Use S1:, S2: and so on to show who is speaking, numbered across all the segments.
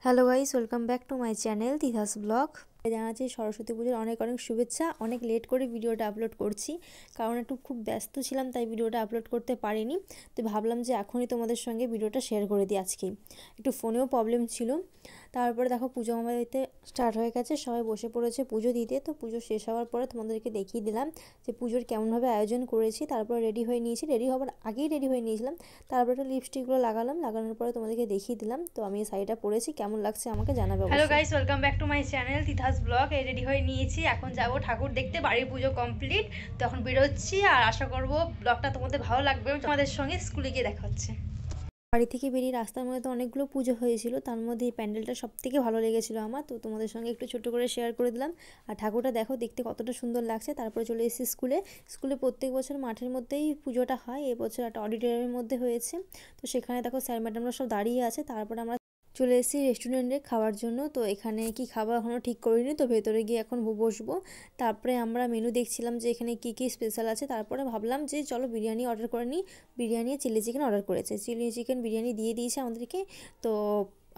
S1: Hello guys, welcome back to my channel Tithas blog. জানাচ্ছি সরস্বতী পুজোর অনেক অনেক শুভেচ্ছা। অনেক লেট করে ভিডিওটা আপলোড করছি, কারণ একটু খুব ব্যস্ত ছিলাম, তাই ভিডিওটা আপলোড করতে পারিনি। তো ভাবলাম যে এখনই তোমাদের সঙ্গে ভিডিওটা শেয়ার করে দিই। আজকেই একটু ফোনেও প্রবলেম ছিল। তারপরে দেখো পুজো আমার বাড়িতে স্টার্ট হয়ে গেছে, সবাই বসে পড়েছে পুজো দিতে। তো পুজো শেষ হওয়ার পরে তোমাদেরকে দেখিয়ে দিলাম যে পুজোর কেমনভাবে আয়োজন করেছি। তারপর রেডি হয়ে নিয়েছি, রেডি হওয়ার আগেই রেডি হয়ে নিয়েছিলাম। তারপরে একটু লিপস্টিকগুলো লাগানোর পরে তোমাদেরকে দেখিয়ে দিলাম। তো আমি শাড়িটা পরেছি, কেমন লাগছে আমাকে জানাবে।
S2: Hello guys, welcome back to my channel Tithas blog. এই রেডি হয়ে নিয়েছি, এখন যাব ঠাকুর দেখতে। বাড়ির পুজো কমপ্লিট, তো এখন বেরোচ্ছি। আর আশা করব ব্লগটা তোমাদের ভালো লাগবে। তোমাদের সঙ্গে স্কুলে গিয়ে দেখা হচ্ছে।
S1: বাড়ি থেকে বেরিয়ে রাস্তার মধ্যে তো অনেকগুলো পুজো হয়েছিল, তার মধ্যে এই প্যান্ডেলটা সব থেকে ভালো লেগেছিলো আমার। তো তোমাদের সঙ্গে একটু ছোট করে শেয়ার করে দিলাম। আর ঠাকুরটা দেখো দেখতে কতটা সুন্দর লাগছে। তারপরে চলে এসেছি স্কুলে প্রত্যেক বছর মাঠের মধ্যেই পুজোটা হয়, এবছর একটা অডিটোরিয়ামের মধ্যে হয়েছে। তো সেখানে দেখো স্যার ম্যাডামরা সব দাঁড়িয়ে আছে। তারপরে আমরা চলে এসেছি রেস্টুরেন্টে খাওয়ার জন্য। তো এখানে কি খাবার এখনও ঠিক করিনি, তো ভেতরে গিয়ে এখন বসবো। তারপরে আমরা মেনু দেখছিলাম যে এখানে কি কি স্পেশাল আছে। তারপরে ভাবলাম যে চলো বিরিয়ানি অর্ডার করে নিই। বিরিয়ানি চিলি চিকেন অর্ডার করেছে, চিলি চিকেন বিরিয়ানি দিয়ে দিয়েছে আমাদেরকে। তো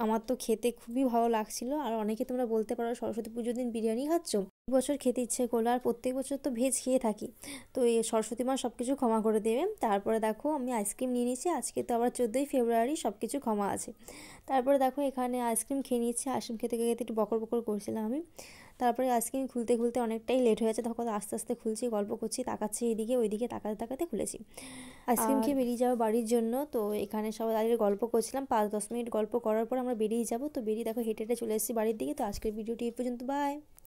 S1: আমার তো খেতে খুবই ভালো লাগছিলো। আর অনেকে তোমরা বলতে পারো সরস্বতী পুজোর দিন বিরিয়ানি খাচ্ছ, বছর খেতে ইচ্ছে করলো। আর প্রত্যেক বছর তো ভেজ খেয়ে থাকি, তো এই সরস্বতী মা সব কিছু ক্ষমা করে দেবে। তারপরে দেখো আমি আইসক্রিম নিয়ে নিয়েছি, আজকে তো আবার 14ই ফেব্রুয়ারি, সব কিছু ক্ষমা আছে। তারপরে দেখো এখানে আইসক্রিম খেয়ে নিচ্ছি। আইসক্রিম খেতে খেতে একটু বকর বকর করছিলাম আমি। তারপরে আইসক্রিম খুলতে খুলতে অনেকটাই লেট হয়ে যাচ্ছে, তখন আস্তে আস্তে খুলছি, গল্প করছি, তাকাচ্ছি এদিকে ওইদিকে, তাকাতে তাকাতে খুলেছি। আইসক্রিম খেয়ে বেরিয়ে যাবো বাড়ির জন্য। তো এখানে সবাই দাঁড়িয়ে গল্প করছিলাম, 5-10 মিনিট গল্প করার পর আমরা বেরিয়ে যাবো। তো বেরিয়ে দেখো হেঁটে হেঁটে চলে এসেছি বাড়ির দিকে। তো আজকের ভিডিওটি এই পর্যন্ত, বাই।